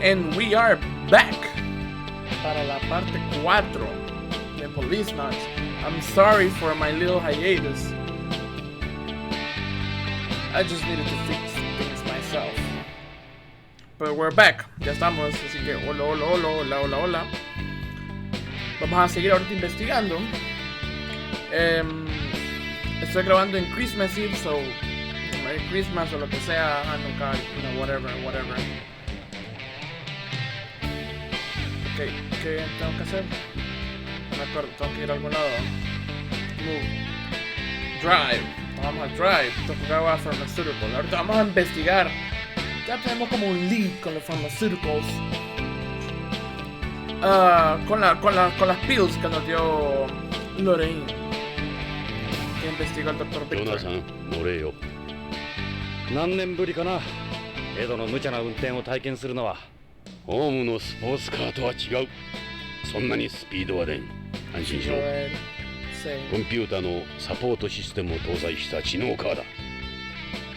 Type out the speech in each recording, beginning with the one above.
And we are back para la parte 4 de Policenauts. I'm sorry for my little hiatus. I just needed to fix things myself. But we're back. Ya estamos, así que hola. Vamos a seguir ahorita investigando. Estoy grabando en Christmas Eve, so Merry Christmas o lo que sea, Hanukkah, whatever. Ok, ¿qué tengo que hacer? No me acuerdo, tengo que ir a algún lado. Move. Drive. Vamos a drive. Tokugawa Pharmaceutical. Ahorita vamos a investigar. Ya tenemos como un lead con los pharmaceuticals. Con las pills que nos dio Lorraine, que investigó el Dr. Victor. ジョナサン、乗れよ。何年ぶりかな。エドの無茶な運転を体験するのは。ホームのスポーツカーとは違う。そんなにスピードは出ん。安心しろ。コンピューターのサポートシステムを搭載した知能カーだ。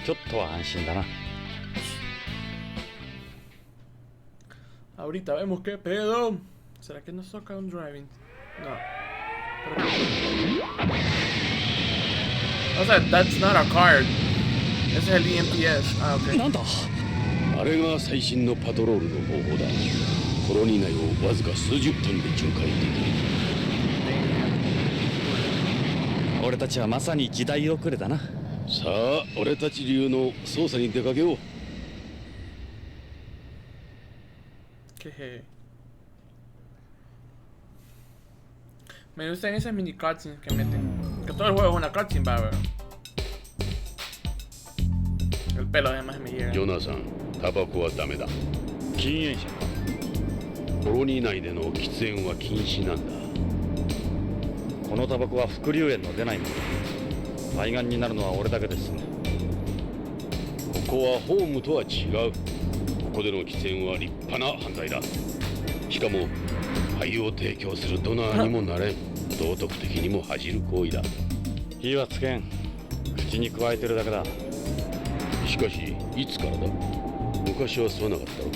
ちょっとは安心だな。Ahorita vemos qué pedo. ¿Será que nos toca un driving? No. O sea, that's not a card. Ese es el EMPS. Ah, ok. なんだあれが最新のパトロールの方法だ。コロニー内をわずか数十分で巡回できる。俺たちはまさに時代遅れだな。さあ、俺たち流の捜査に出かけよう。Me gustan esas mini cutscenes que meten. Que todo el juego es una cutscene, va, ver. El pelo además me llega. ジョナサン、タバコはダメだ。禁煙者。コロニー内での喫煙は禁止なんだ。このタバコは副流煙の出ないもの。肺がんになるのは俺だけです。ここはホームとは違う。ここでの喫煙は立派な犯罪だ。しかも肺を提供するドナーにもなれん。道徳的にも恥じる行為だ。火はつけん。口に加えてるだけだ。しかしいつからだ。昔は吸わなかったろ。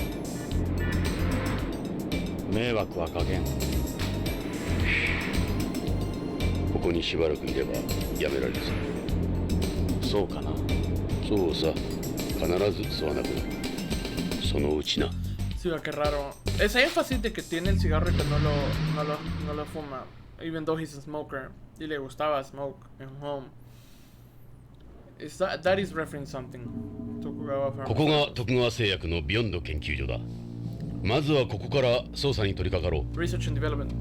迷惑はかけん。ここにしばらくいればやめられるさ。そうかな。そうさ。必ず吸わなくなる。そのうちな。Sí, qué raro. Ese énfasis de que tiene el cigarro y que no lo fuma. Even though he's a smoker. Y le gustaba smoke in home. That is referencing something. ここが徳川製薬のビヨンド研究所だ。まずはここから捜査に取り掛かろう。Research and Development.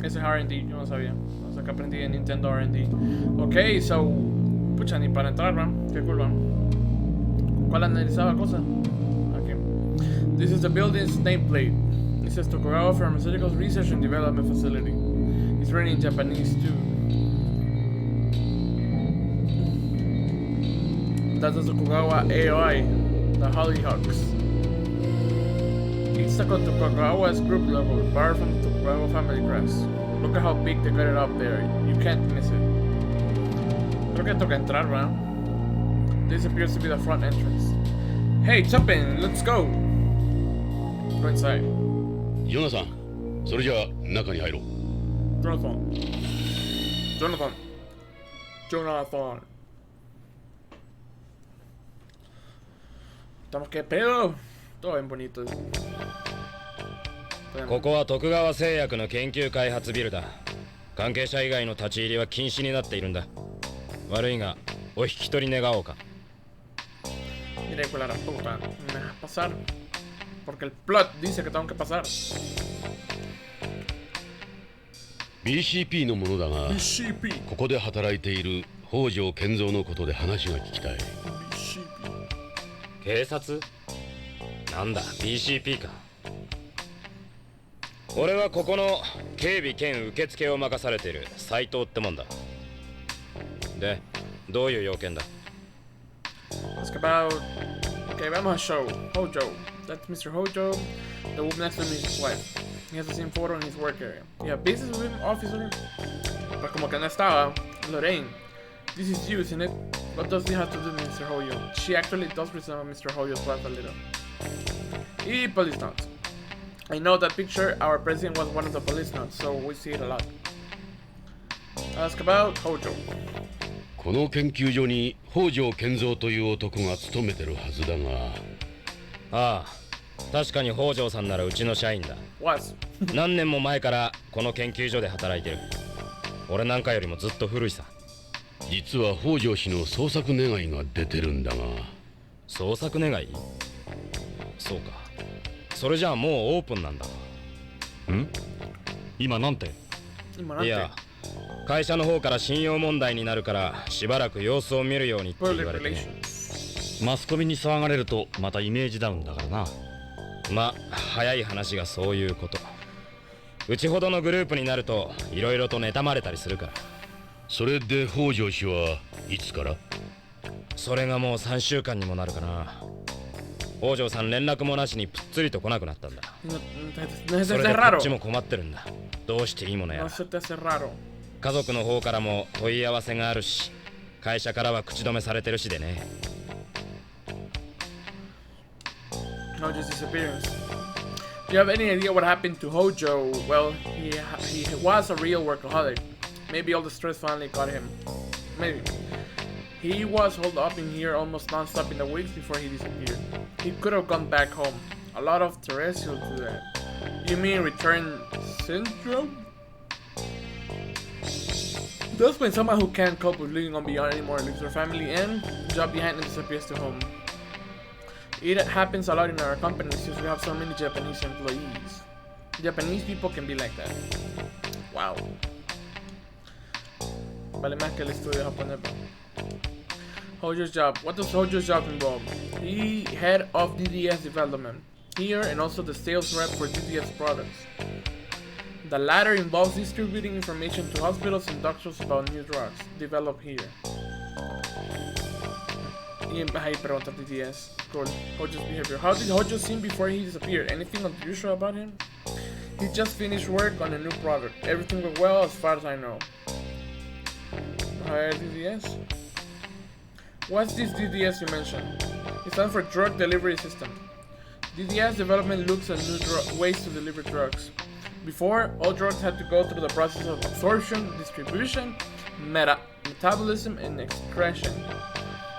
Ese es R&D, yo no sabía. O sea que aprendí en Nintendo R&D. Ok, so... Pucha, ni para entrar, man. Qué cool, man. ¿Cuál analizaba cosa? Okay. This is the building's nameplate. It says Tokugawa Pharmaceuticals Research and Development Facility. It's written in Japanese too. That's the Tokugawa AI, the Hollyhocks. It's the Tokugawa's group logo, borrowed from the Tokugawa family crest. Look at how big they got it up there. You can't miss it. Creo que toca entrar, ¿verdad? This appears to be the front entrance. Hey, jump in, let's go! Go inside. ジョナサン、それじゃあ中に入ろう。Jonathan. Estamos que pedo. Todo bien bonito. ここは徳川製薬の研究開発ビルだ。関係者以外の立ち入りは禁止になっているんだ。悪いがお引き取り願おうか。Mira, con la puta, me dejas pasar. Porque el plot dice que tengo que pasar. BCP のものだが、BCP ここで働いている北条健三のことで話が聞きたい。警察？なんだ BCP か。俺はここの警備兼受付を任されている斉藤ってもんだ。で、どういう要件だ？ Ask about... Okay, vamos a show. Hojo. That's Mr. Hojo. The woman next to him is his wife. He has the same photo in his work area. Yeah, business with him, officer. Pero como que no estaba. Lorraine. This is you, isn't it? What does this have to do with Mr. Hoyo? She actually does resemble Mr. Hoyo's wife a little. Y Policenauts. I know that picture, our president was one of the Policenauts, so we see it a lot. Ask about Hojo. この研究所に北条健三という男が勤めてるはずだが。ああ、確かに北条さんならうちの社員だ。Was. 何年も前からこの研究所で働いてる。俺なんかよりもずっと古いさ。実は北条氏の捜索願いが出てるんだが。捜索願い？そうか。それじゃあもうオープンなんだ。ん？今なんて？いや、会社の方から信用問題になるからしばらく様子を見るようにって言われてね。マスコミに騒がれるとまたイメージダウンだからな。まあ早い話がそういうこと。うちほどのグループになるといろいろと妬まれたりするから。それで北条氏はいつから？それがもう3週間にもなるかな。北条さん連絡もなしにぷっつりと来なくなったんだ。それでこっちも困ってるんだ。どうしていいものやら。家族の方からも問い合わせがあるし、会社からは口止めされてるしでね。Hojo's disappearance. Do you have any idea what happened to Hojo? Well, he was a real workaholic. Maybe all the stress finally got him. Maybe. He was holed up in here almost non-stop in the weeks before he disappeared. He could have gone back home. A lot of terrestrials do that. You mean return syndrome? That's when someone who can't cope with living on Beyond anymore leaves their family and job behind and disappears to home. It happens a lot in our company since we have so many Japanese employees. Japanese people can be like that. Wow. Vale más que el estudio japonés. Hojo's job. What does Hojo's job involve? He head of DDS development here and also the sales rep for DDS products. The latter involves distributing information to hospitals and doctors about new drugs developed here. Ahí pregunta DDS. Cool. Hojo's behavior. How did Hojo seem before he disappeared? Anything unusual about him? He just finished work on a new product. Everything went well as far as I know. DDS? What's this DDS you mentioned? It stands for Drug Delivery System. DDS development looks at new ways to deliver drugs. Before, all drugs had to go through the process of absorption, distribution, metabolism, and excretion.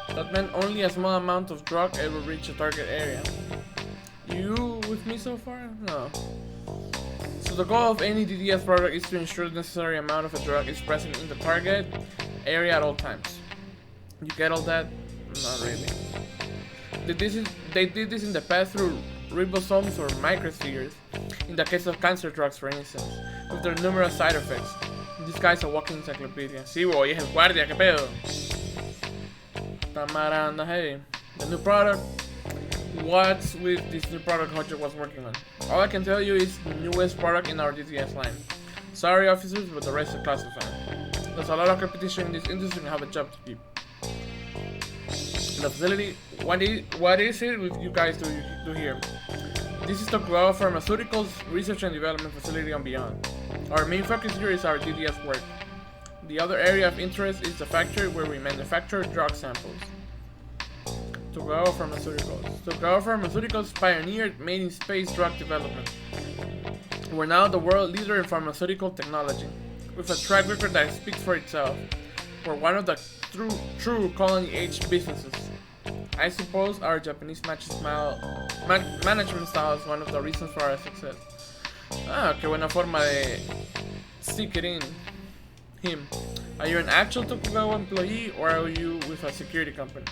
That meant only a small amount of drug ever reached a target area. You with me so far? No. So the goal of any DDS product is to ensure the necessary amount of a drug is present in the target area at all times. You get all that? Not really. They did this in the past through ribosomes or microspheres, in the case of cancer drugs for instance, with their numerous side effects. This guy's a walking encyclopedia. Sí, boy, es el guardia, que pedo. Tamaranda, hey. The new product. What's with this new product Hojo was working on? All I can tell you is the newest product in our DTS line. Sorry officers, but the rest is classified. There's a lot of competition in this industry and have a job to keep. The facility, what is it with you guys do here? This is Tokugawa Pharmaceuticals Research and Development Facility on Beyond. Our main focus here is our DDS work. The other area of interest is the factory where we manufacture drug samples. Tokugawa Pharmaceuticals pioneered made-in-space drug development. We're now the world leader in pharmaceutical technology, with a track record that speaks for itself. We're one of the true colony-age businesses. I suppose our Japanese management style is one of the reasons for our success. Ah, qué buena forma de stick it in. Him. Are you an actual Tokugawa employee or are you with a security company?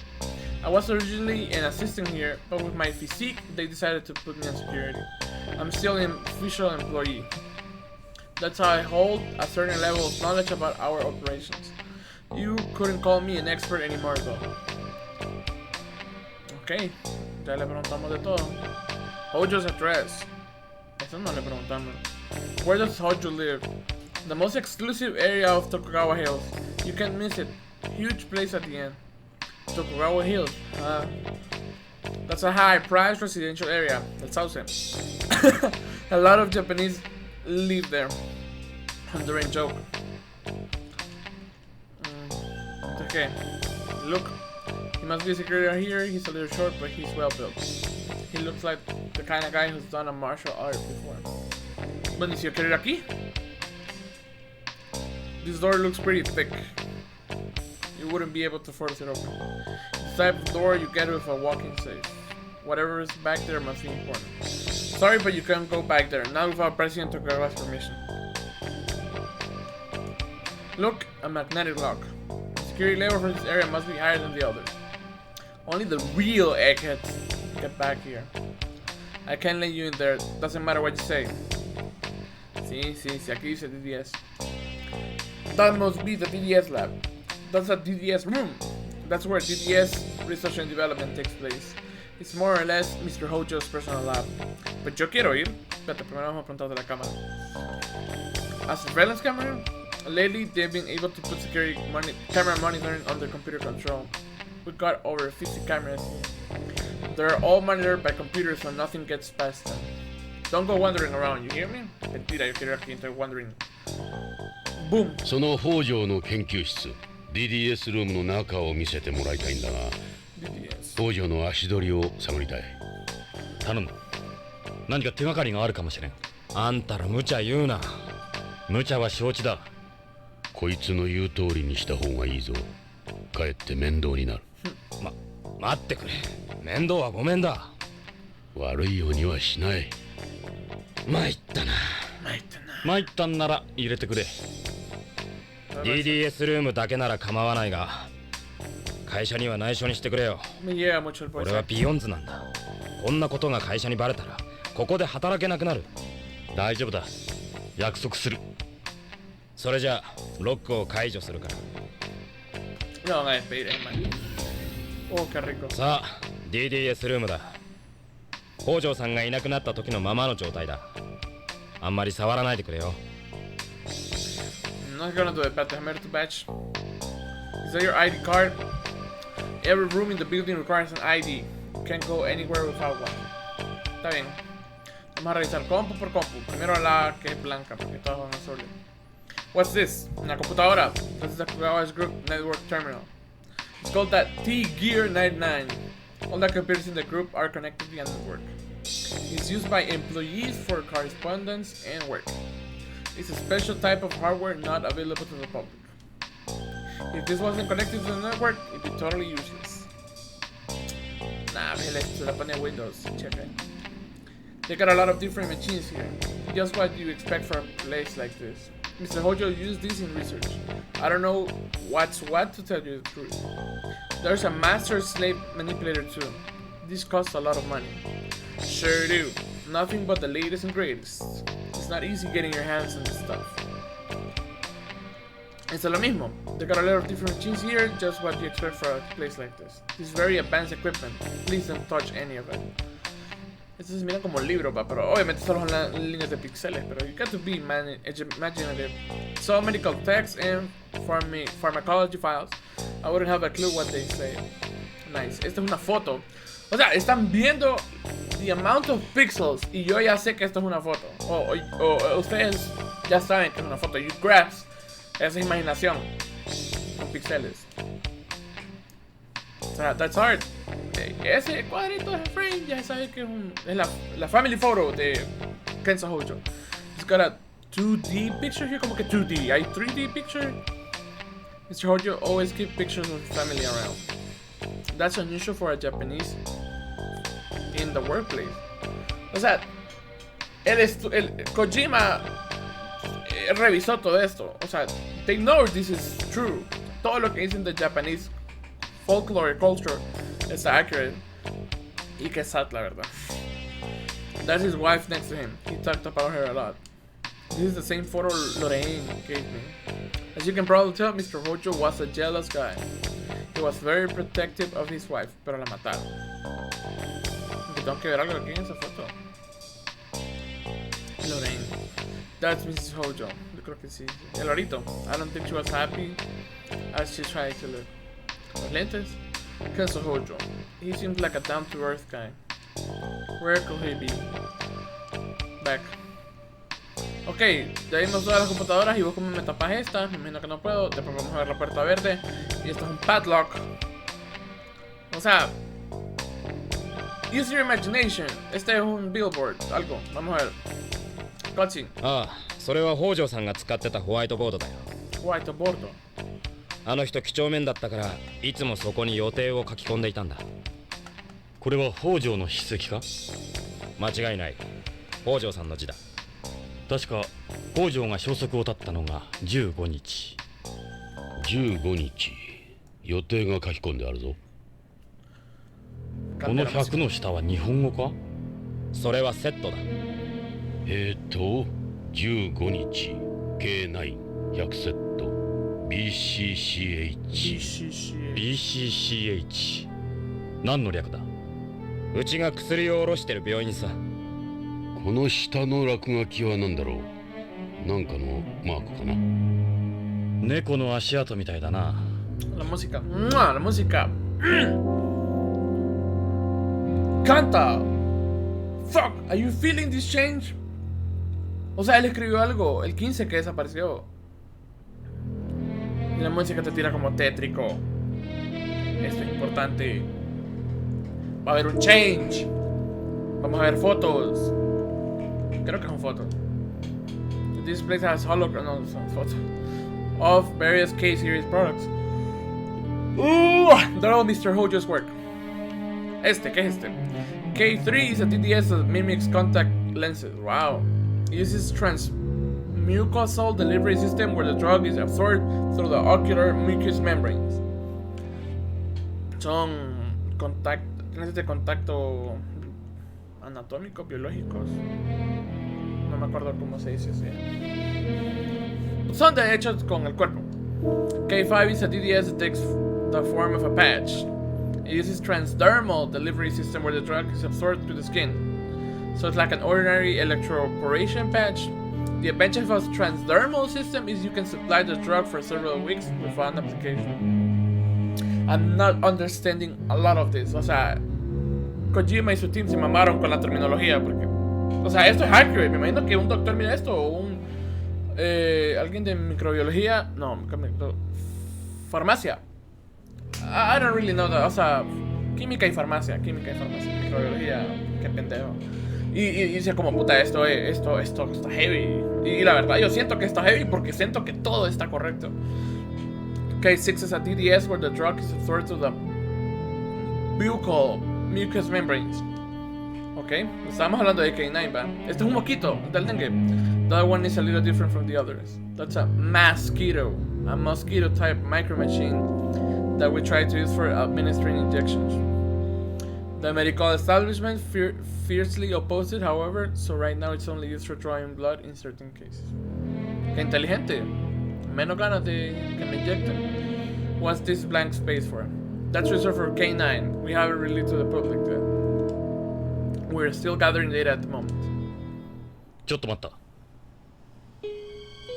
I was originally an assistant here, but with my physique, they decided to put me on security. I'm still an official employee. That's how I hold a certain level of knowledge about our operations. You couldn't call me an expert anymore though. Ok, ya le preguntamos de todo. Hojo's address. Eso no le preguntamos. Where does Hojo live? The most exclusive area of Tokugawa Hills. You can't miss it. Huge place at the end. Tokugawa Hills. That's a high-priced residential area. That's awesome. A lot of Japanese live there. Honduran joke. Okay. Look. He must be a security here. He's a little short, but he's well built. He looks like the kind of guy who's done a martial art before. Bueno, ¿y si yo quiero ir aquí? This door looks pretty thick. You wouldn't be able to force it open. It's the type of door you get with a walking safe. Whatever is back there must be important. Sorry, but you can't go back there. Not without President Tokugawa's permission. Look, a magnetic lock. The security level for this area must be higher than the others. Only the real eggheads get back here. I can't let you in there. Doesn't matter what you say. Sí, aquí dice DDS. That must be the DDS lab. That's a DDS room. That's where DDS research and development takes place. It's more or less Mr. Hojo's personal lab. But yo quiero ir. Espérate, primero vamos a preguntar de la cámara. A surveillance camera? Lately, they've been able to put security camera monitoring under computer control. We've got over 50 cameras here. They're all monitored by computers so nothing gets past them. Don't go wandering around, you hear me? Mentira, yo quiero ir aquí, estoy wandering. Boom! その北条の研究室 DDS ルームの中を見せてもらいたいんだが 北条の足取りを探りたい。頼む。何か手がかりがあるかもしれん。あんたら無茶言うな。無茶は承知だ。こいつの言う通りにした方がいいぞ。かえって面倒になる。待ってくれ。面倒はごめんだ。悪いようにはしない。参ったな。参ったんなら入れてくれ。DDS ルームだけなら構わないが、会社には内緒にしてくれよ。俺はビヨンズなんだ。こんなことが会社にバレたら、ここで働けなくなる。大丈夫だ。約束する。それじゃあ、ロックを解除するから。さあ、DDS ルームだ。北条さんがいなくなった時のままの状態だ。あんまり触らないでくれよ。I'm not gonna do it, but déjame ver tu badge. Is that your ID card? Every room in the building requires an ID. You can't go anywhere without one. Está bien. Vamos a revisar compu por compu. Primero la que es blanca, porque todas van azules. What's this? Una computadora. This is the Tokugawa's Group Network Terminal. It's called that T-Gear 99. All the computers in the group are connected via network. It's used by employees for correspondence and work. It's a special type of hardware not available to the public. If this wasn't connected to the network, it'd be totally useless. Nah, se la pone Windows, check it. They got a lot of different machines here. Just what you expect from a place like this. Mr. Hojo used this in research. I don't know what's what to tell you the truth. There's a master slave manipulator too. This costs a lot of money. Sure do. Nothing but the latest and greatest. It's not easy getting your hands on this stuff. It's lo mismo. They got a lot of different machines here, just what you expect for a place like this. This is very advanced equipment. Please don't touch any of it. Esto se mira como un libro, pero obviamente solo son líneas de píxeles, pero you got to be imaginative. So medical texts and pharmacology files. I wouldn't have a clue what they say. Nice. Esta es una foto. O sea, están viendo the amount of pixels y yo ya sé que esto es una foto. O ustedes ya saben que es una foto. You grasp esa imaginación con píxeles. O sea, that's hard. Ese cuadrito de frame ya sabes que es la family photo de Kenzo Hojo. It's got a 2D picture here, como que 2D. Hay 3D picture. Mr. Hojo always keep pictures of his family around. That's unusual for a Japanese in the workplace. O sea, el Kojima revisó todo esto. O sea, they know this is true. Todo lo que dicen de Japanese folklore culture is accurate. Y que sad, la verdad. That's his wife next to him. He talked about her a lot. This is the same photo Lorraine gave me. As you can probably tell, Mr. Hojo was a jealous guy. He was very protective of his wife, pero la mataron. Aunque tengo que ver algo aquí en esa foto. Lorraine. That's Mrs. Hojo. Yo creo que sí. El orito. I don't think she was happy as she tried to look. Los lentes. Kenzo Hojo. He seemed like a down-to-earth guy. Where could he be? Back. Ok, ya vimos todas las computadoras y vos como me tapas esta. Me imagino que no puedo. Después vamos a ver la puerta verde. Y esto es un padlock. O sea, Use your imagination. Este es un billboard, algo. Vamos a ver. Cutscene. ああ、それは北条さんが使ってたホワイトボードだよ。ホワイトボード。あの人几帳面だったからいつもそこに予定を書き込んでいたんだ。これは北条の筆跡か？間違いない。北条さんの字だ。確か北条が消息を絶ったのが15日。15日。予定が書き込んであるぞ。この100の下は日本語か？それはセットだ。15日 K9 100セット BCCH 何の略だ？うちが薬を卸してる病院さ。この下の落書きは何だろう？なんかのマークかな？猫の足跡みたいだな。La música. La música. Canta. Fuck. Are you feeling this change? O sea, él escribió algo el 15 que desapareció. Y la música te tira como tétrico. Esto es importante. Va a haber un change. Vamos a ver fotos. Creo que son fotos. This place has holograms. No, son fotos. Of various K-series products. They're all Mr. Hojo's work. ¿Qué es este? K3 is a TDS that mimics contact lenses. Wow. It uses transmucosal delivery system where the drug is absorbed through the ocular mucous membranes. Son clases de contacto anatómico, biológicos. No me acuerdo cómo se dice así. Son de hechos con el cuerpo. K5 is a DDS that takes the form of a patch. It uses transdermal delivery system where the drug is absorbed through the skin. So it's like an ordinary electroporation patch. The advantage of a transdermal system is you can supply the drug for several weeks without an application. I'm not understanding a lot of this. O sea, Kojima y su team se mamaron con la terminología porque, o sea, esto es accurate. Me imagino que un doctor mira esto o un alguien de microbiología, no, farmacia. I don't really know that. O sea, química y farmacia, microbiología, qué pendejo. Y dice como, puta, esto está heavy. Y la verdad, yo siento que está heavy porque siento que todo está correcto. K6 is a DDS where the drug is absorbed to the buccal mucous membranes. Ok, estábamos hablando de K9, ¿va? Este es un mosquito del dengue. The other one is a little different from the others. That's a massquito, a mosquito type micro machine that we try to use for administering injections. The medical establishment fiercely opposed it, however, so right now it's only used for drawing blood in certain cases. Qué inteligente. Menos ganas de que me inyecten. What's this blank space for? That's reserved for K9. We haven't released to the public yet. We're still gathering data at the moment. ちょっと待った。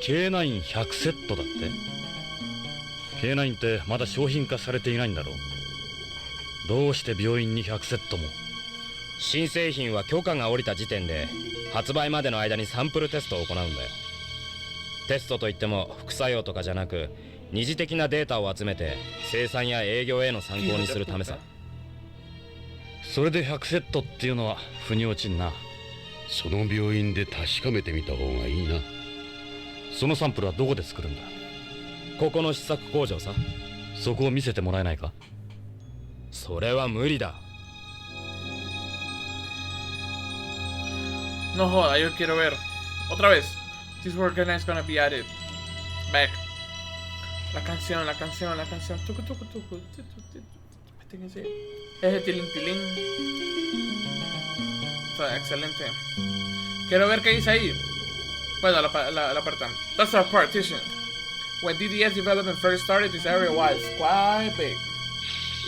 K9 100セットだって。K9 ってまだ商品化されていないんだろう。どうして病院に100セットも？新製品は許可が下りた時点で発売までの間にサンプルテストを行うんだよ。テストといっても副作用とかじゃなく二次的なデータを集めて生産や営業への参考にするためさ。それで100セットっていうのは腑に落ちんな。その病院で確かめてみた方がいいな。そのサンプルはどこで作るんだ？ここの試作工場さ。そこを見せてもらえないか？それは無理だ。No joda, yo quiero ver. Otra vez. This work is gonna be added. Back. La canción. Tucu, tucu, tucu. Ese tilín, tilín. Está excelente. Quiero ver qué dice ahí. Bueno, la parte. That's our partition. When DDS development first started, this area was quite big.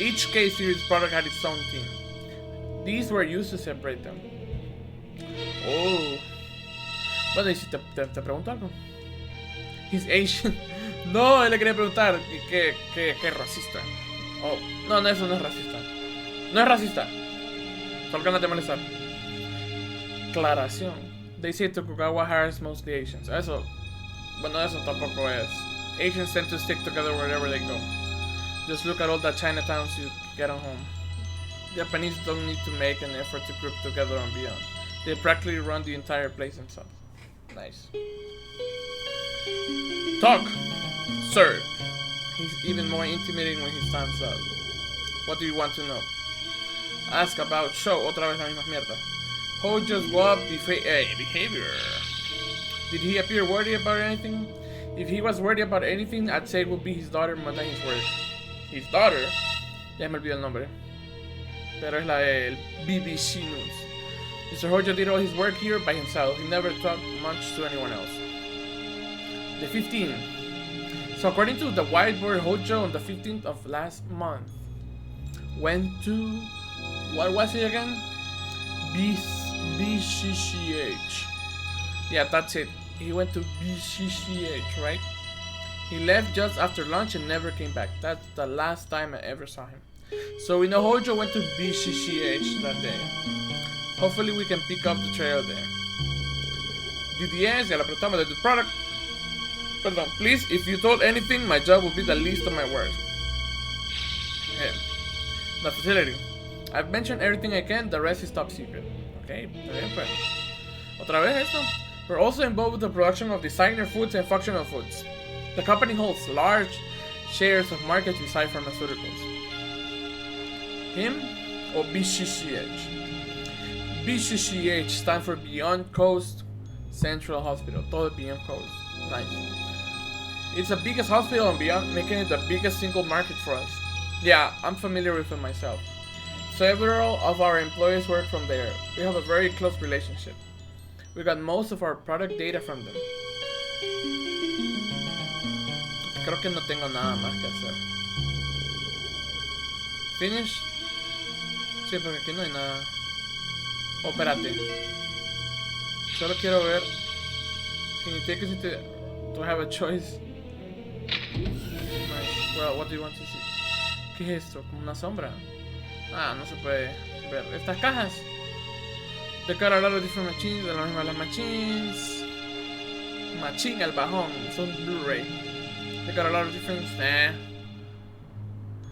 Each K-series product had its own team. These were used to separate them. Oh. Bueno, y si te pregunto algo. He's Asian. No, él le quería preguntar que racista. Oh, no, eso no es racista. No es racista. Solo ganas de molestar. Aclaración. They say Tokugawa hires mostly Asians. Eso. Bueno, eso tampoco es. Asians tend to stick together wherever they go. Just look at all the Chinatowns you get on home. Japanese don't need to make an effort to group together and beyond. They practically run the entire place themselves. Nice. Talk, sir. He's even more intimidating when he stands up. What do you want to know? Ask about show. Otra vez la misma mierda. Hojo's behavior. Did he appear worried about anything? If he was worried about anything, I'd say it would be his daughter more than his work. His daughter? Ya me olvidé el nombre. Pero es la del BBC News. Mr. Hojo did all his work here by himself. He never talked much to anyone else. The 15th. So according to the whiteboard, Hojo on the 15th of last month went to... What was it again? BCCH. Yeah, that's it. He went to BCCH, right? He left just after lunch and never came back. That's the last time I ever saw him. So we know Hojo went to BCCH that day. Hopefully we can pick up the trail there. DDS, ya la apretamos de the product. Perdón, please, if you told anything, my job would be the least of my worries. Okay. The facility. I've mentioned everything I can, the rest is top secret. Okay, bien pues. Otra vez esto. We're also involved with the production of designer foods and functional foods. The company holds large shares of markets beside pharmaceuticals. Him or BCCH? BCCH stands for Beyond Coast Central Hospital. Todo Beyond Coast. Nice. It's the biggest hospital and beyond, making it the biggest single market for us. Yeah, I'm familiar with it myself. Several of our employees work from there. We have a very close relationship. We got most of our product data from them. Creo que no tengo nada más que hacer. Finish. Sí, porque aquí no hay nada. Oh, espérate. Solo quiero ver. Can you take us into... Do I have a choice? Nice. Well, what do you want to see? ¿Qué es esto? ¿Como una sombra? Ah, no se puede ver. Estas cajas. They got a lot of different machines. De las mismas las machines. Machine al bajón. Son Blu-ray. They got a lot of different...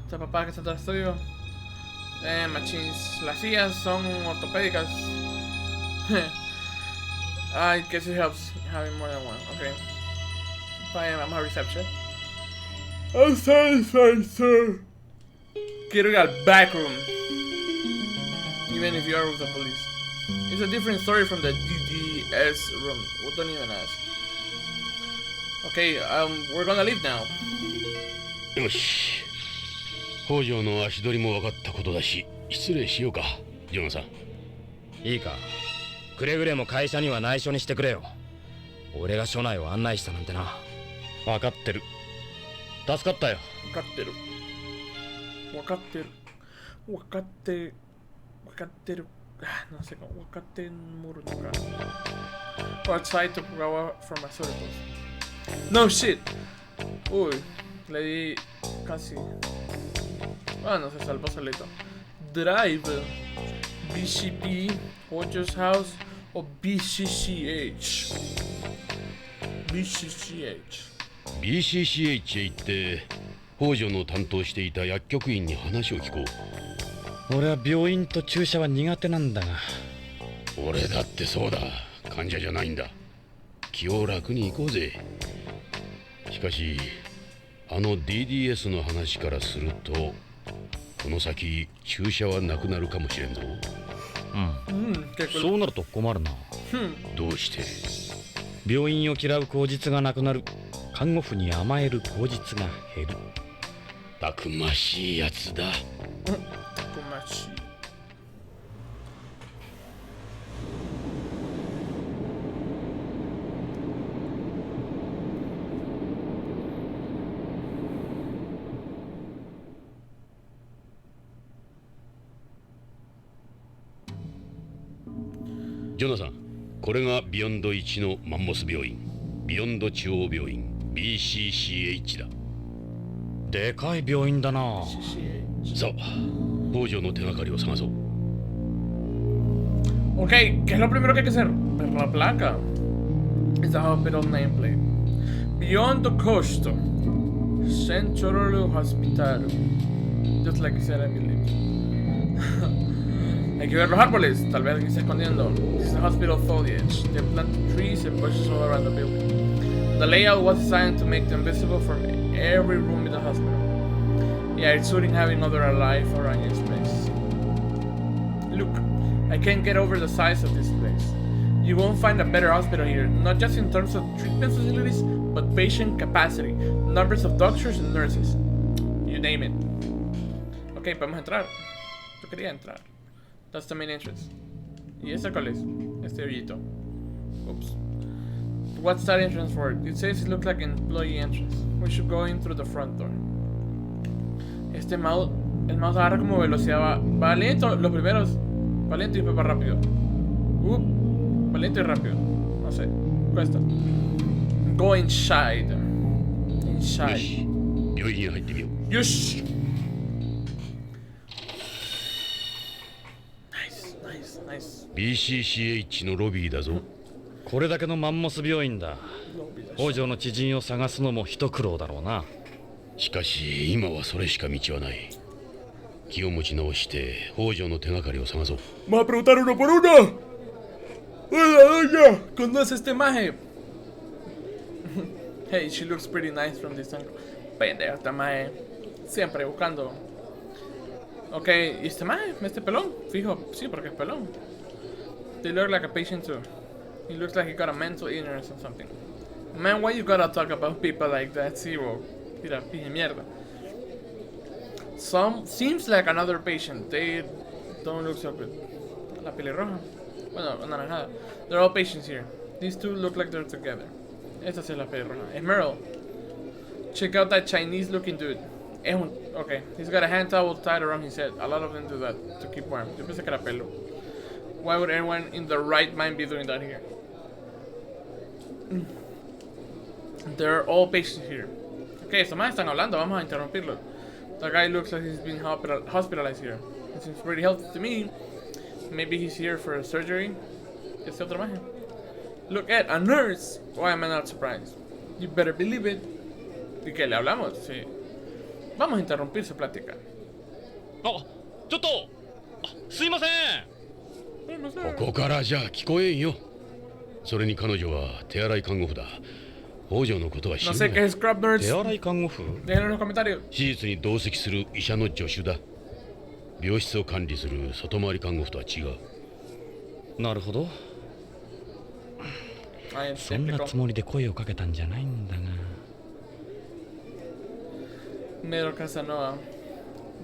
Esta papá que está atrás tuyo. Machines. Las sillas son ortopédicas. I guess it helps having more than one. Okay. Vamos a reception. I'm satisfied, sir. Quiero ir al back room. Even if you are with the police. It's a different story from the DDS room. Well, don't even ask. Okay, we're gonna leave now. よし。北条の足取りも分かったことだし、失礼しようか、ジョナさん。いいか。くれぐれも会社には内緒にしてくれよ。俺が署内を案内したなんてな。分かってる。助かったよ。分かってる。分かってる。分かってる。分かってる。No sé cómo. 分かってるのか。Outside Tokugawa Pharmaceuticals. No shit. Uy, le di casi. Bueno, se salvó solito. Drive. BCP, Hojo's House o BCCH. BCCH. BCCH へ行って北条の担当していた薬局員に話を聞こう。俺は病院と注射は苦手なんだが。俺だってそうだ。患者じゃないんだ。気を楽に行こうぜ。しかしあの DDS の話からするとこの先注射はなくなるかもしれんぞ。そうなると困るな。どうして？病院を嫌う口実がなくなる。看護婦に甘える口実が減る。たくましいやつだ。たくましい。ジョナさん、これがビヨンド1のマンモス病院、ビヨンド中央病院 BCCH だ。でかい病院だな。さあ、北条の手がかりを探そう。Okay, ¿qué es lo primero que hay que hacer? Ver la placa. It's the hospital nameplate. Beyond the coast. Central Hospital. Just like I said, I believe. Hay que ver los árboles. Tal vez alguien está escondiendo. This is the hospital foliage. They planted trees and bushes all around the building. The layout was designed to make them visible from every room in the hospital. Yeah, it's suiting having other alive around this place. Look, I can't get over the size of this place. You won't find a better hospital here, not just in terms of treatment facilities, but patient capacity, numbers of doctors and nurses. You name it. Ok, podemos entrar. Yo quería entrar. That's the main entrance. ¿Y esta cuál es? Este hoyito. Oops. What's that entrance for? It says it looks like an employee entrance. We should go in through the front door. El mouse agarra como velocidad. Va lento los primeros. Va lento y después va rápido. Va lento y rápido. No sé. Cuesta. Go inside. Inside. Yosh. Nice. BCCH のロビーだぞ。これだけのマンモス病院だ。北条の知人を探すのも一苦労だろうな。しかし今はそれしか道はない。気を持ち直して北条の手がかりを探そう。Vamos a preguntar uno por uno. Hola, ¿conoce este maje? Hey, she looks pretty nice from this angle. Pendejo, esta maje. Siempre buscando. Ok, ¿y este maje? ¿Este pelón? Fijo, sí, porque es pelón. They look like a patient too. He looks like he got a mental illness or something. Man, why you gotta talk about people like that? Sí, bro. Mira, pinche mierda. Seems like another patient. They don't look so good. La pelirroja. Bueno, anaranjada. They're all patients here. These two look like they're together. Esta sí es la pelirroja. Es Merle. Check out that Chinese looking dude. Okay, he's got a hand towel tied around his head. A lot of them do that to keep warm. Yo pensé que era pelo. Why would anyone in the right mind be doing that here? They're all patients here. Okay, estos más están hablando. Vamos a interrumpirlo. The guy looks like he's being hospitalized here. It seems pretty healthy to me. Maybe he's here for a surgery. Este otro maje. Look at a nurse. Why am I not surprised? You better believe it. ¿Y qué le hablamos? Sí. Vamos a interrumpir su plática. ¡Oh! ¡Choto! ¡Suimasen! ここからじゃ聞こえんよ。それに彼女は手洗い看護婦だ。北条のことは知らない。No sé qué es scrub nurse. 手洗い看護婦？ Déjenlo en los comentarios. 手術に同席する医者の助手だ。病室を管理する外回り看護婦とは違う。なるほど。そんなつもりで声をかけたんじゃないんだが。Mero Casanova.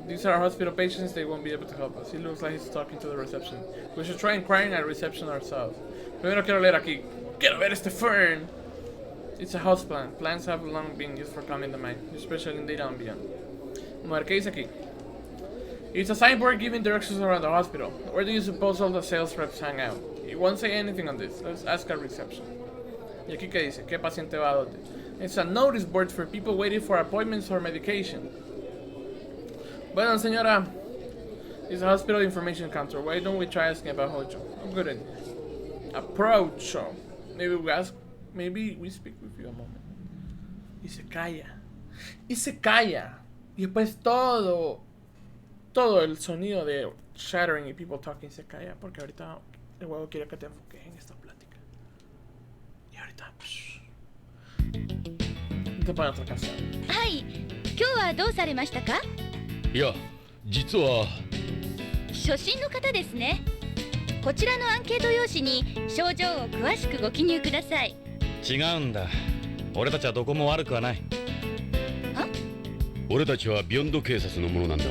These are hospital patients, they won't be able to help us. He looks like he's talking to the reception. We should try inquiring at reception ourselves. Primero quiero leer aquí. Quiero ver este fern. It's a house plant. Plants have long been used for calming the mind, especially in daytime beyond. Vamos a ver qué dice aquí. It's a signboard giving directions around the hospital. Where do you suppose all the sales reps hang out? It won't say anything on this. Let's ask at reception. ¿Y aquí qué dice? ¿Qué paciente va a dónde? It's a notice board for people waiting for appointments or medication. Bueno, señora, it's a hospital information counter. Why don't we try asking about Hojo? I'm good at it. Approach. Maybe we ask. Maybe we speak with you a moment. Y se calla. Y se calla. Y después todo el sonido de shattering y people talking se calla. Porque ahorita el huevo quiere que te enfoques en esta plática. Y ahorita... te ponen otra canción. はい、今日はどうされましたか？いや、実は初診の方ですね。こちらのアンケート用紙に症状を詳しくご記入ください。違うんだ。俺たちはどこも悪くはない。は？俺たちはビヨンド警察のものなんだが、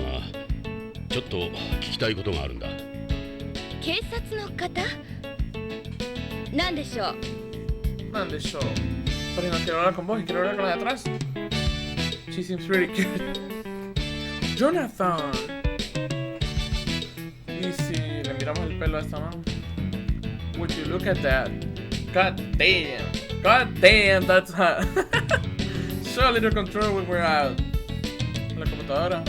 ちょっと聞きたいことがあるんだ。警察の方？なんでしょう？なんでしょう。Pero no quiero hablar con vos y quiero hablar con la de atrás. She seems pretty cute. Jonathan. Y si le miramos el pelo a esta mano. Would you look at that? God damn. God damn, that's hot. Show a little control when we're out. La computadora.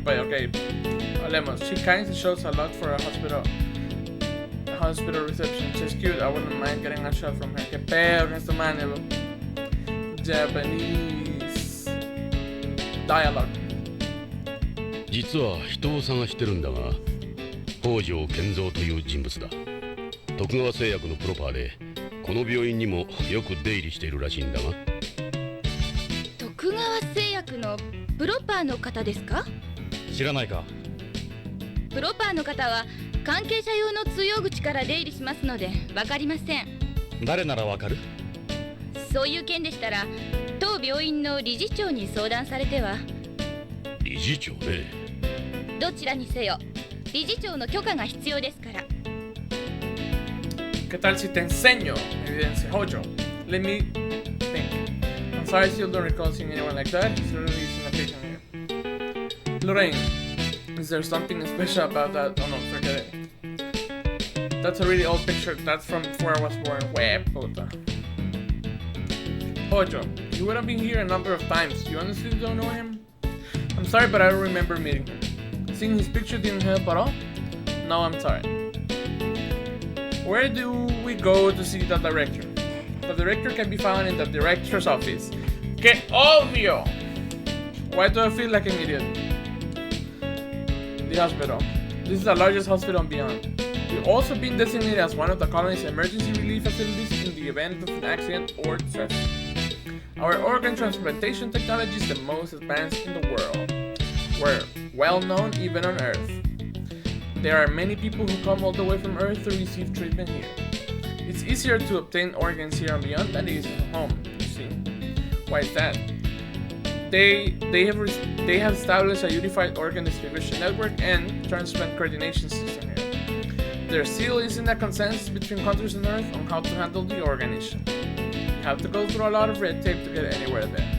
Okay. Hablemos. She kindly shows a lot for a hospital. A hospital reception. She's cute. I wouldn't mind getting a shot from her. Que pedo con esta mano, bro. Japanese dialogue. 実は人を探してるんだが、北条健三という人物だ。徳川製薬のプロパーでこの病院にもよく出入りしているらしいんだが。徳川製薬のプロパーの方ですか？知らないか。プロパーの方は関係者用の通用口から出入りしますので分かりません。誰ならわかる？そういう件でしたら当病院の理事長に相談されては。理事長ね。どちらにせよ理事長の許可が必要ですから。¿Qué tal si te enseño evidencia, Hojo? Let me think. I'm sorry, I still don't recall seeing anyone like that. He's really an occasion here. Lorraine, is there something special about that? Oh no, forget it. That's a really old picture. That's from before I was born. Web, puta. Hojo, you would have been here a number of times. You honestly don't know him? I'm sorry, but I don't remember meeting him. Seeing his picture didn't help at all? No, I'm sorry. Where do we go to see the director? The director can be found in the director's office. ¡Qué obvio! Why do I feel like an idiot? The hospital. This is the largest hospital on Beyond. We've also been designated as one of the colony's emergency relief facilities in the event of an accident or distress. Our organ transplantation technology is the most advanced in the world. We're well known even on Earth. There are many people who come all the way from Earth to receive treatment here. It's easier to obtain organs here on Beyond than it is at home, you see. Why is that? They have established a unified organ distribution network and transplant coordination system here. There still isn't a consensus between countries on Earth on how to handle the organ issue. You have to go through a lot of red tape to get anywhere there.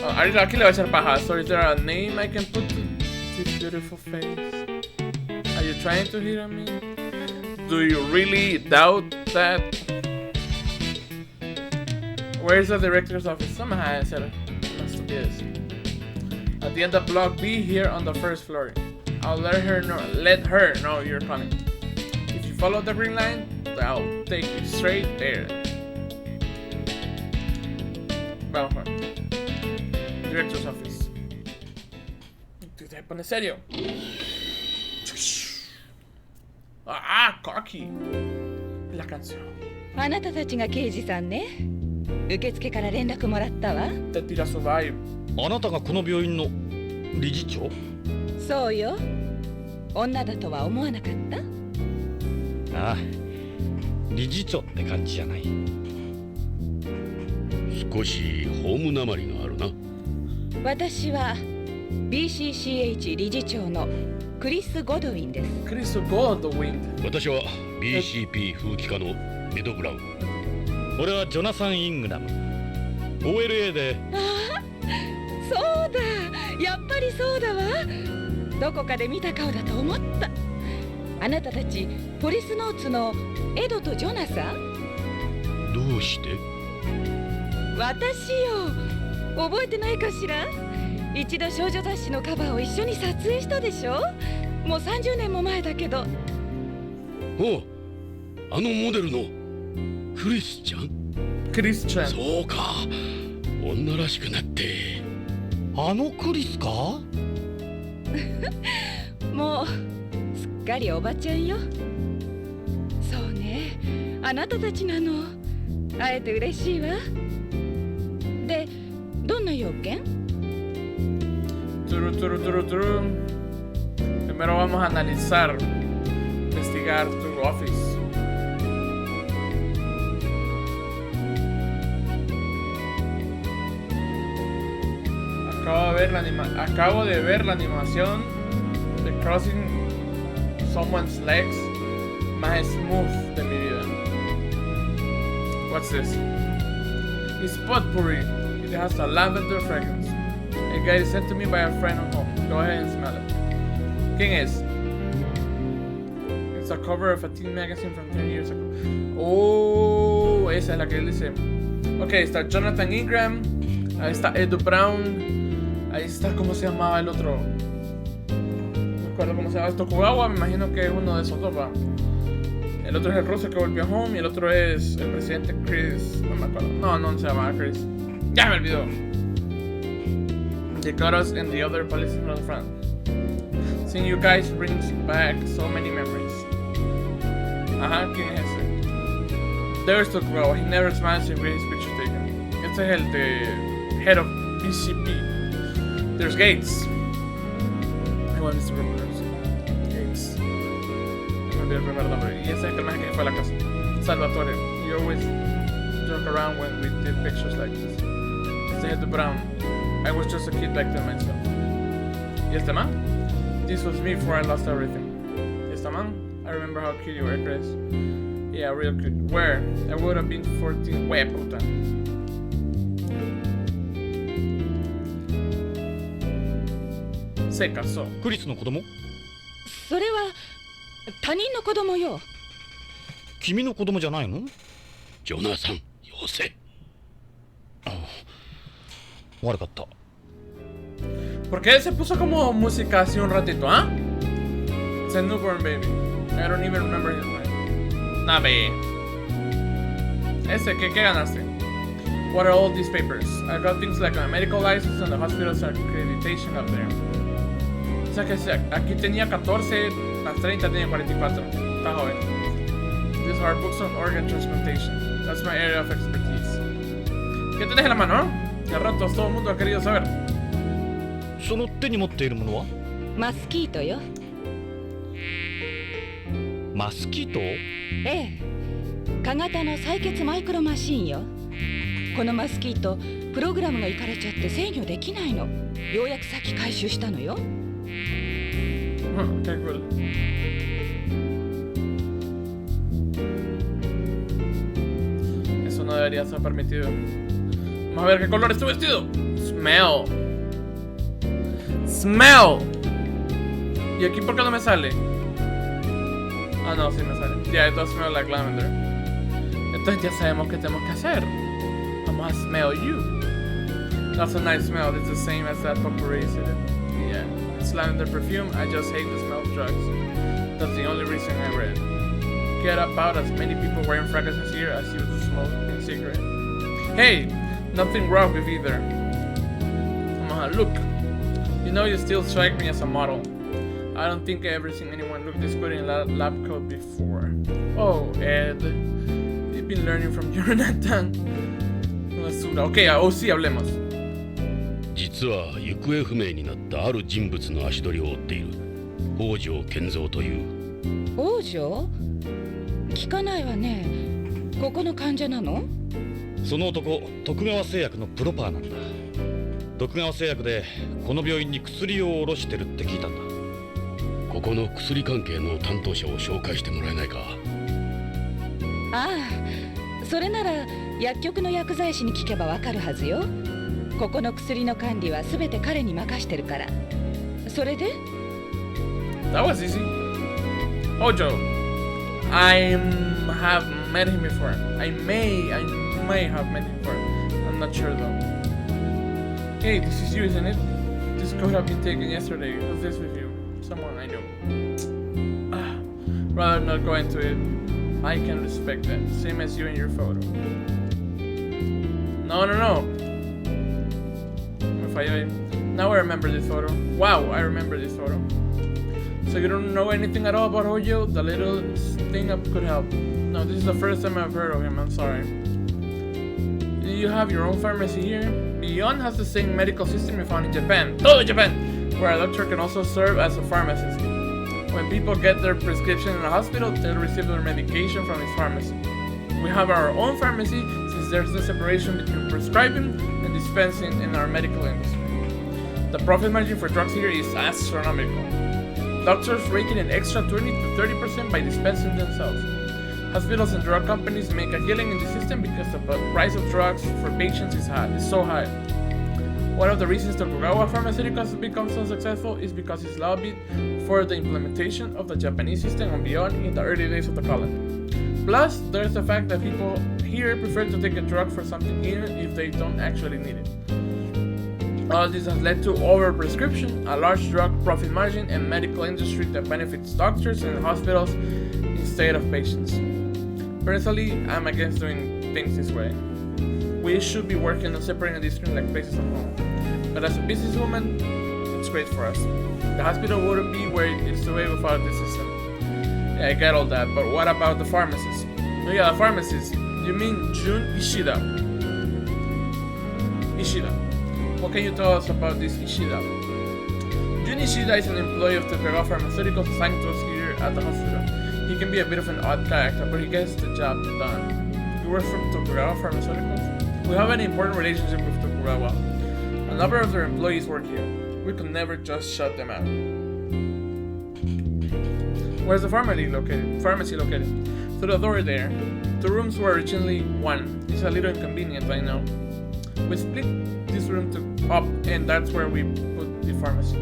Aquí le voy a echar paja. So is there a name I can put to this beautiful face? Are you trying to hit on me? Do you really doubt that? Where's the director's office? Somehow I said it. At the end of block B here on the first floor. I'll let her know you're coming. If you follow the green line, I'll take you straight there. Vamos, Juan. Director's office. Tú te pones serio. Ah, cocky. La canción. あなたたちが刑事さんね。受付から連絡もらったわ。Te tira su vibe. あなたがこの病院の理事長？そうよ。女だとは思わなかった？ああ、理事長って感じじゃない。少しホームなまりがあるな。私は BCCH 理事長のクリス・ゴドウィンです。クリス・ゴドウィン。私は BCP 風紀課のエド・ブラウン。俺はジョナサン・イングラム。OLA で。ああ、そうだ。やっぱりそうだわ。どこかで見た顔だと思った。あなたたちポリスノーツのエドとジョナサン？どうして？私よ。覚えてないかしら？一度少女雑誌のカバーを一緒に撮影したでしょ？もう30年も前だけど。おう、あのモデルのクリスちゃん？クリスちゃん。そうか。女らしくなって。あのクリスか？もうすっかりおばちゃんよ。そうね。あなたたちなの。会えて嬉しいわ。で、どんな用件？Primero vamos a analizar, investigar tu office. Acabo de ver la animación de crossing someone's legs más smooth de mi vida. What's this? It's potpourri. It has a lavender fragrance. It got sent to me by a friend on home. Go ahead and smell it. ¿Quién es? It's a cover of a teen magazine from 10 years ago. Oh, esa es la que él dice. Ok, está Jonathan Ingram. Ahí está Edu Brown. Ahí está, ¿cómo se llamaba el otro? No me acuerdo cómo se llama. Tokugawa, me imagino que es uno de esos dos, ¿va? El otro es el ruso que volvió home. Y el otro es el presidente Chris. No me acuerdo. No se llama Chris. Ya me olvidó. They got us in the other police in the front. Seeing you guys brings back so many memories. ¿Quién es ese? There's Tokugawa. He never smiles and gets his picture taken. Este es el de head of BCP. There's Gates. I want to remember Gates. No me olvidé el primer nombre. Y ese es el personaje que fue a la casa. Salvatore. You always joke around when we did pictures like this. Este es el de Brown. I was just a kid back then myself. ¿Y este man? This was me before I lost everything. ¿Y este man? I remember how cute you were, Chris. Yeah, real cute. Where? I would have been 14. Wea puta. Se casó. クリスの子供？それは他人の子供よ。君の子供じゃないの？ジョナサン、よせ。悪かった。¿Por qué se puso como música así un ratito, ah? It's a newborn baby. I don't even remember his name. Nabe. Ese, ¿qué ganaste? What are all these papers? I got things like a medical license and the hospital's accreditation up there. O sea que aquí tenía 14, las 30 tenía 44. Está joven. These are books on organ transplantation. That's my area of expertise. ¿Qué tenés en la mano? De ratos todo el mundo ha querido saber. その手に持っているものは？マスキートよ。マスキート？ええ。小型の採血マイクロマシンよ。このマスキート、プログラムがいかれちゃって制御できないの。ようやくさっき回収したのよ。Qué cool. Eso no debería ser permitido. Vamos a ver qué color es tu vestido. Smell. Smell. ¿Y aquí por qué no me sale? Ah, no, sí me sale. Yeah, it does smell like lavender. Entonces ya sabemos qué tenemos que hacer. Vamos a smell you. That's a nice smell. It's the same as that potpourri, isn't it? Yeah. It's lavender perfume. I just hate the smell of drugs. That's the only reason I read. Get about as many people wearing fragrances here as you do smoking cigarette. Hey, nothing wrong with either. Look. You know you still strike me as a model. I don't think I've ever seen anyone look this good in a lab coat before. Oh, Ed. You've been learning from Jonathan. Okay, sí, hablemos. 実は行方不明になったある人物の足取りを追っている北条健三という。北条？聞かないわね。ここの患者なの？その男、徳川製薬のプロパーなんだ。徳川製薬でこの病院に薬を卸してるって聞いたんだ。ここの薬関係の担当者を紹介してもらえないか。ああ、それなら薬局の薬剤師に聞けばわかるはずよ。ここの薬の管理はすべて彼に任してるから。それで？ That was easy. Hojo. I have met him before. I may have met him before. I'm not sure though. Hey, this is you, isn't it? This could have been taken yesterday. Who's this with you? Someone I know. Rather not go into it. I can respect that. Same as you in your photo. No. Now I remember this photo. Wow, I remember this photo. So you don't know anything at all about Hojo? The little thing up could help. No, this is the first time I've heard of him. I'm sorry. Do you have your own pharmacy here? Beyond has the same medical system we found in Japan. Oh, Japan! Where a doctor can also serve as a pharmacist. When people get their prescription in a hospital, they'll receive their medication from his pharmacy. We have our own pharmacy since there's no separation between prescribing and dispensing in our medical industry. The profit margin for drugs here is astronomical. Doctors rake in an extra 20 to 30% by dispensing themselves. Hospitals and drug companies make a killing in the system because the price of drugs for patients is so high. One of the reasons Tokugawa Pharmaceuticals has become so successful is because it's lobbied for the implementation of the Japanese system and beyond in the early days of the colony. Plus, there's the fact that people here prefer to take a drug for something even if they don't actually need it. All this has led to overprescription, a large drug profit margin, and medical industry that benefits doctors and hospitals instead of patients. Personally, I'm against doing things this way. We should be working on separating these things like places of home. But as a businesswoman, it's great for us. The hospital wouldn't be where it is today without this system. Yeah, I get all that, but what about the pharmacist? Oh yeah, the pharmacist. You mean Jun Ishida? Ishida. What can you tell us about this Ishida? Jun Ishida is an employee of Tokugawa Pharmaceuticals assigned to us here at the hospital. He can be a bit of an odd character, but he gets the job done. You work from Tokugawa Pharmaceuticals? We have an important relationship with Tokugawa. A number of their employees work here. We could never just shut them out. Where's the pharmacy located? To the door there. The rooms were originally one. It's a little inconvenient, I know. We split this room up, and that's where we put the pharmacy.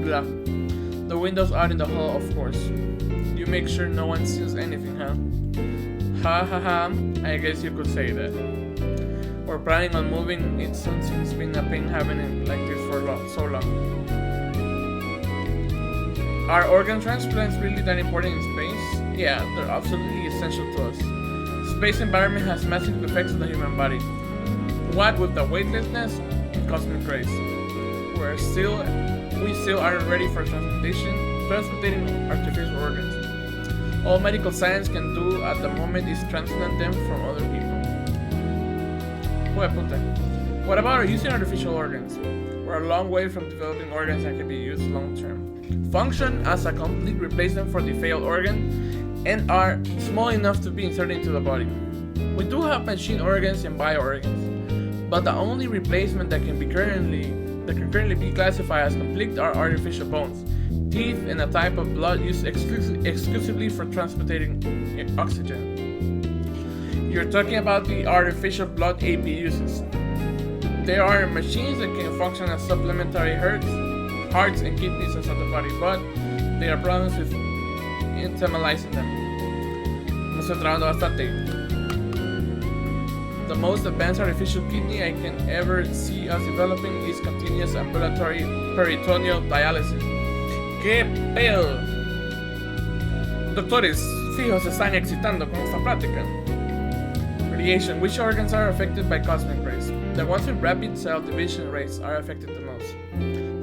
Blah. The windows out in the hall, of course. You make sure no one sees anything, huh? Ha ha ha. I guess you could say that. We're planning on moving it soon since it's been a pain having it like this for so long. Are organ transplants really that important in space? Yeah, they're absolutely essential to us. Space environment has massive effects on the human body. What with the weightlessness and cosmic rays. We still aren't ready for transplanting artificial organs. All medical science can do at the moment is transplant them from other people. What about using artificial organs? We're a long way from developing organs that can be used long term. Function as a complete replacement for the failed organ and are small enough to be inserted into the body. We do have machine organs and bio organs, but the only replacement that can currently be classified as complete are artificial bones, teeth, and a type of blood used exclusively for transporting oxygen. You're talking about the artificial blood APUs. They are machines that can function as supplementary hearts and kidneys inside the body, but there are problems with internalizing them. Me estoy trabajando bastante. The most advanced artificial kidney I can ever see us developing is continuous ambulatory peritoneal dialysis. ¿Qué pedo? Doctores, fijos, se están excitando con esta plática. Radiation. Which organs are affected by cosmic rays? The ones with rapid cell division rates are affected the most.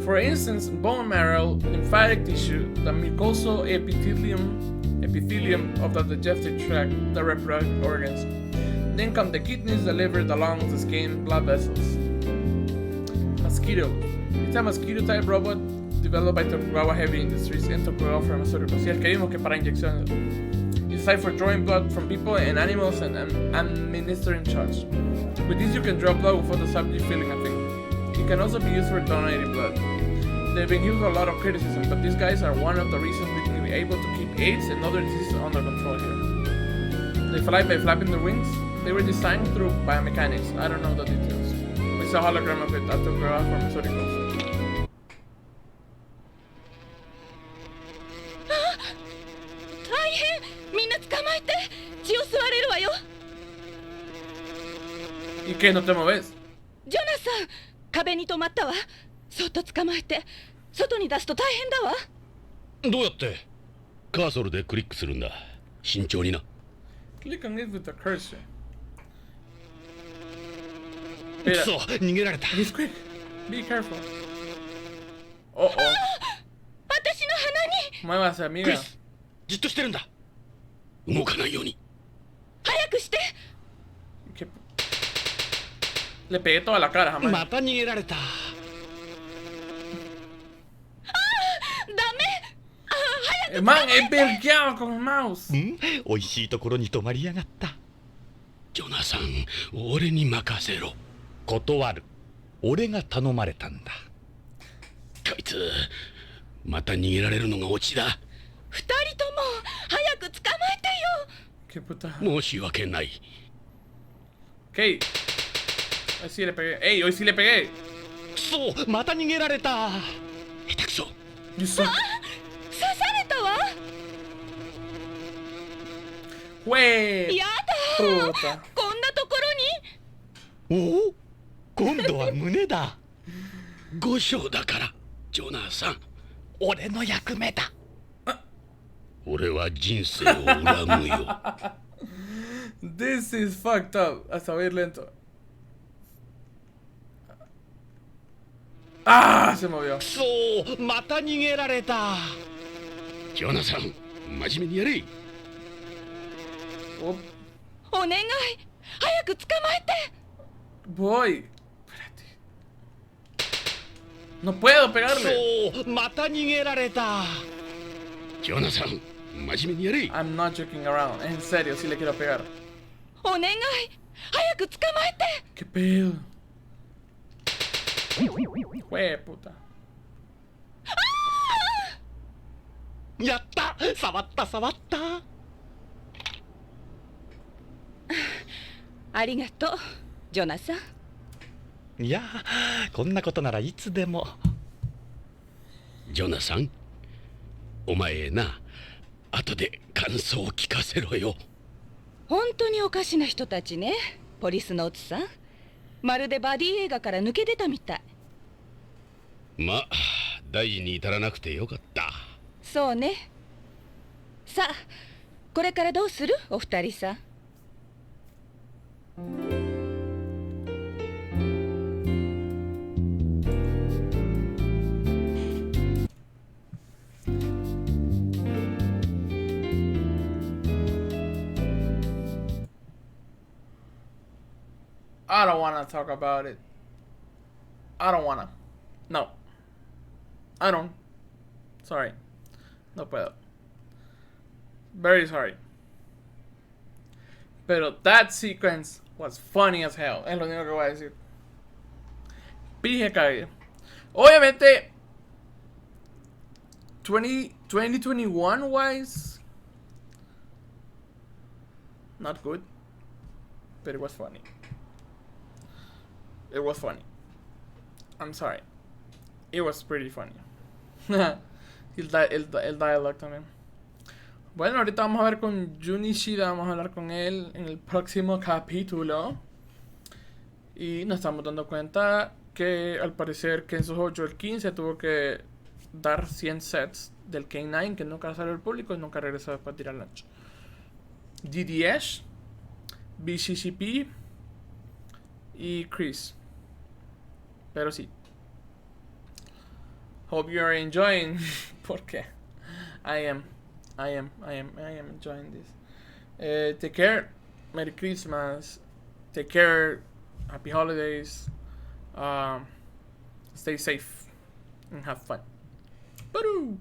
For instance, bone marrow, lymphatic tissue, the mucosal epithelium of the digestive tract, the reproductive organs. Then come the kidneys, the liver, the lungs, the skin, blood vessels. Mosquito. It's a mosquito-type robot developed by Tokugawa Heavy Industries and Tokugawa Pharmaceuticals. Y el que vimos que para inyecciones. It's designed for drawing blood from people and animals and administering shots. With this you can draw blood without the subject feeling a thing. It can also be used for donating blood. They've been given a lot of criticism, but these guys are one of the reasons we can be able to keep AIDS and other diseases under control here. They fly by flapping their wings. They were designed through biomechanics. I don't know the details. It's a hologram of it at Tokugawa Pharmaceuticals. ¿Y qué? ¿No te mueves? ジョナサン、壁に止まったわ。そっと捕まえて、外に出すと大変だわ。どうやって？カーソルでクリックするんだ。慎重にな。Click on it with the cursor. くそ、逃げられた。He's quick. Be careful. Oh oh. 私の鼻に。Muévase, amiga. クリス、じっとしてるんだ。動かないように。早くして。Le pegué toda la cara, jamás. また逃げられた。Man, he perqueado con el mouse. 美味しいところに止まりやがった。ジョナサン、俺に任せろ。断る。俺が頼まれたんだ。こいつ、また逃げられるのがオチだ。二人とも早く捕まえてよ。Qué puta. 申し訳ない。Okay. Hoy sí le pegué. ¡Ey! ¡Hoy sí le pegué! くそ、また逃げられた。下手くそ。You suck. 刺されたわ。Güey. やだ。 Puta. こんなところに。おお、今度は胸だ。五章だから、ジョナサン。俺の役目だ。俺は人生を恨むよ。This is fucked up. Hasta oír lento. Ah, se movió. そうまた逃げられた。ジョナサン、真面目にやれ。Oh, お願い早く捕まえて。 voy. Espérate. No puedo pegarle. そうまた逃げられた。ジョナサン、真面目にやれ。 I'm not joking around. En serio, si le quiero pegar. お願い早く捕まえて。 ¿Qué pedo? Jue puta. やった触った触った。ありがとうジョナサン。いやこんなことならいつでも。ジョナサン、お前な、後で感想を聞かせろよ。本当におかしな人たちね、ポリスノーツさん。まるでバディ映画から抜け出たみたい。まあ、大事に至らなくてよかった。そうね。さあこれからどうするお二人さん。I don't wanna talk about it. I don't wanna. No. I don't. Sorry. No puedo. Very sorry. Pero that sequence was funny as hell. Es lo único que voy a decir. Pije caído. Obviamente 2021 wise, not good. But it was funny. It was funny. I'm sorry. It was pretty funny. el dialogue también. Bueno, ahorita vamos a ver con Junichida. Vamos a hablar con él en el próximo capítulo. Y nos estamos dando cuenta que al parecer Kenzo 8 el 15 tuvo que dar 100 sets del K9 que nunca salió al público y nunca regresó después de tirar lunch. DDS, BCCP y Chris. Pero sí. Hope you are enjoying. Porque I am enjoying this. Take care. Merry Christmas. Take care. Happy holidays. Stay safe and have fun. Bye.